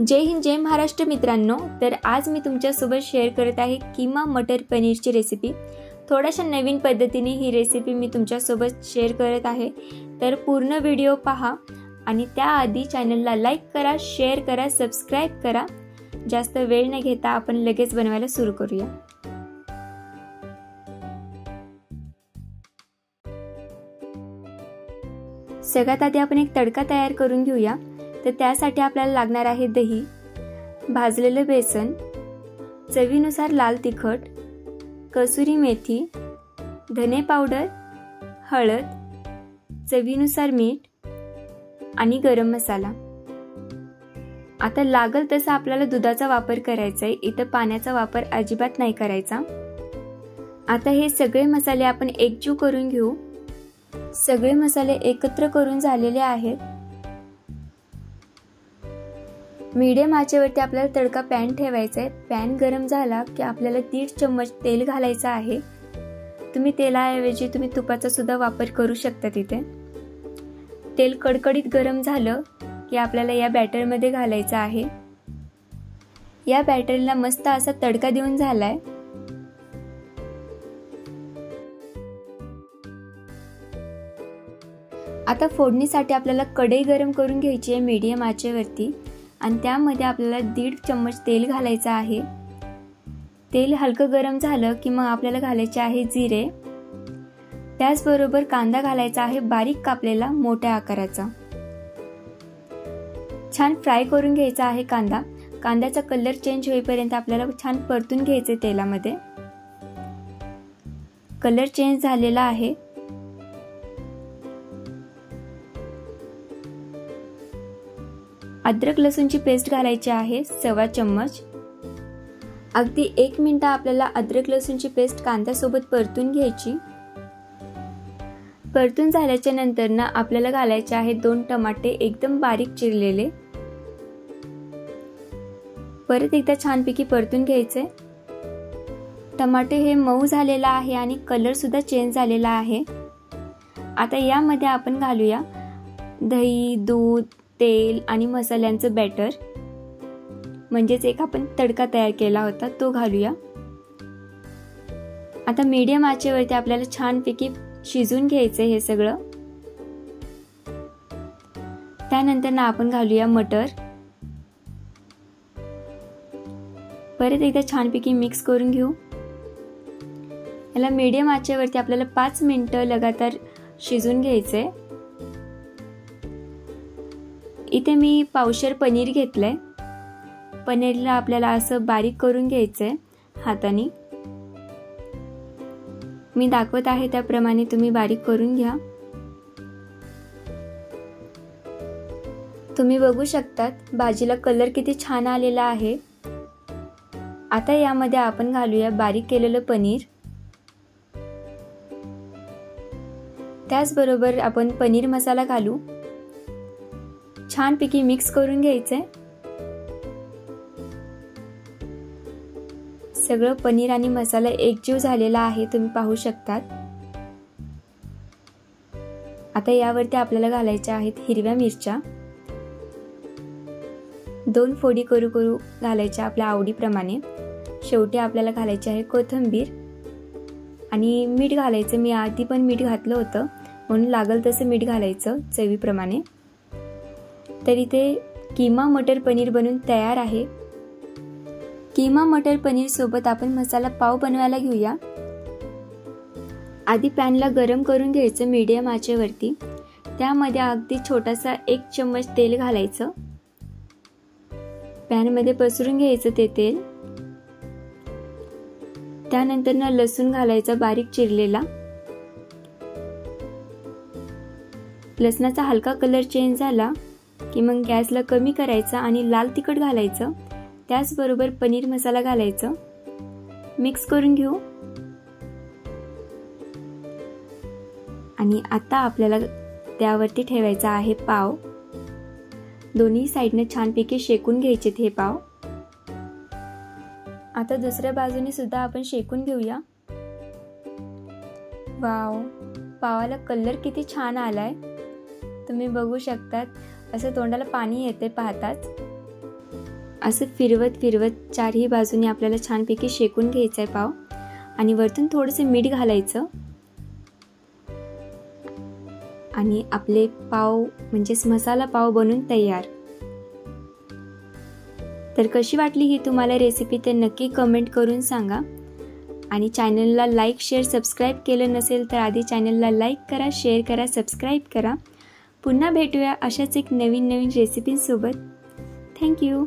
जय हिंद जय महाराष्ट्र मित्रांनो। तर आज मी तुमच्यासोबत शेअर करत आहे कीमा मटर पनीरची रेसिपी। थोड्याशा नवीन पद्धतीने ही रेसिपी मी तुमच्यासोबत शेअर करत आहे, तर पूर्ण व्हिडिओ पहा आणि त्याआधी चॅनलला लाईक करा, शेअर करा, सबस्क्राइब करा। जास्त वेळ न घेता आपण लगेच बनवायला सुरू करूया। सगळ्यात आधी आपण एक तडका तयार करून घेऊया। तर त्यासाठी आपल्याला लागणार आहे दही, भाजलेलं बेसन, चवीनुसार लाल तिखट, कसुरी मेथी, धने पावडर, हळद, चवीनुसार मीठ आणि गरम मसाला। आता लागल तसा आपल्याला दुधाचा वापर करायचा आहे, इथं पाण्याचा वापर अजिबात नाही करायचा। आता हे सगळे मसाले आपण एकजीव करून घेऊ। सगळे मसाले एकत्र करून झालेले आहेत। मीडियम आचेवरती आपल्याला तडका पॅन ठेवायचा आहे। पॅन गरम झाला की आपल्याला 1.5 चम्मच तेल घालायचं आहे। तुम्ही तेलाऐवजी तुम्ही तुपाचा सुद्धा वापर करू शकता तिथे। तेल कडकडीत गरम झालं की आपल्याला या बॅटरमध्ये घालायचं आहे। या बॅटरला मस्त असा तडका देऊन झालाय। आता फोडणीसाठी आपल्याला कढई गरम करून घ्यायची आहे मीडियम आचेवरती आणि त्यामध्ये आपल्याला 1.5 चम्मच तेल घालायचं आहे। तेल हलकं गरम झालं की मग आपल्याला घालायचे आहे जिरे। त्याचबरोबर कांदा घालायचा आहे बारीक कापलेला मोठ्या आकाराचा। छान फ्राय करून घ्यायचा आहे कांदा। कांद्याचा कलर चेंज होईपर्यंत आपल्याला छान परतून घ्यायचे तेलामध्ये। कलर चेंज झालेला आहे। अद्रक लसूणची पेस्ट घालायची आहे 1.25 चम्मच। अगदी 1 मिनिट आपल्याला अद्रक लसूणची पेस्ट कांद्यासोबत परतून घ्यायची। परतून झाल्याच्या नंतर ना आपल्याला घालायचे आहे 2 टमाटे एकदम बारीक चिरलेले। परत एकदा छानपैकी परतून घ्यायचे। टमाटे हे मऊ झालेला आहे आणि कलर सुद्धा चेंज झालेला आहे। आता यामध्ये आपण घालूया दही, दूध, तेल आणि मसाल्यांचं बॅटर, म्हणजेच एक आपण तडका तयार केला होता तो घालूया। आता मीडियम आचेवरती आपल्याला छानपैकी शिजून घ्यायचं हे सगळं। त्यानंतर ना आपण घालूया मटर। परत एकदा छानपैकी मिक्स करून घेऊ। याला मीडियम आचेवरती आपल्याला 5 मिनिटं लगातार शिजून घ्यायचंय। इथे मी पावशेर पनीर घेतलंय। पनीरला आपल्याला असं बारीक करून घ्यायचंय हाताने। मी दाखवत आहे त्याप्रमाणे तुम्ही बारीक करून घ्या। तुम्ही बघू शकतात भाजीला कलर किती छान आलेला आहे। आता यामध्ये आपण घालूया बारीक केलेलं पनीर। त्याचबरोबर आपण पनीर मसाला घालू। छानपैकी मिक्स करून घ्यायचंय। सगळं पनीर आणि मसाला एकजीव झालेला आहे, तुम्ही पाहू शकतात। आता यावरती आपल्याला घालायच्या आहेत हिरव्या मिरच्या। 2 फोडी करू करू घालायच्या आपल्या आवडीप्रमाणे। शेवटी आपल्याला घालायचे आहे कोथिंबीर आणि मीठ घालायचं। मी आधी पण मीठ घातलं होतं म्हणून लागल तसं मीठ घालायचं चवीप्रमाणे। तर इथे कीमा मटर पनीर बनून तयार आहे। कीमा मटर पनीर सोबत आपण मसाला पाव बनवायला घेऊया। आधी पॅनला गरम करून घ्यायचं मीडियम आचेवरती। त्यामध्ये अगदी छोटासा 1 चम्मच तेल घालायचं। पॅनमध्ये पसरून घ्यायचं ते तेल। त्यानंतर ना लसूण घालायचा बारीक चिरलेला। लसणाचा हलका कलर चेंज झाला की मग गॅसला कमी करायचा आणि लाल तिखट घालायचं। त्याचबरोबर पनीर मसाला घालायचं। मिक्स करून घेऊ। आणि आता आपल्याला त्यावरती ठेवायचा आहे पाव। दोन्ही साइडने छानपैकी शेकून घ्यायचे हे पाव। आता दुसऱ्या बाजूने सुद्धा आपण शेकून घेऊया। वाव, पावाला कलर किती छान आलाय, तुम्ही बघू शकतात। असं तोंडाला पाणी येते पाहताच। असं फिरवत फिरवत चारही बाजूने आपल्याला छानपैकी शेकून घ्यायचं आहे पाव आणि वरतून थोडंसं मीठ घालायचं आणि आपले पाव म्हणजेच मसाला पाव बनून तयार। तर कशी वाटली ही तुम्हाला रेसिपी ते नक्की कमेंट करून सांगा आणि चॅनलला लाईक शेअर सबस्क्राईब केलं नसेल तर आधी चॅनलला लाईक करा, शेअर करा, सबस्क्राईब करा। पुन्हा भेटूया अशाच एक नवीन रेसिपींसोबत। थँक्यू।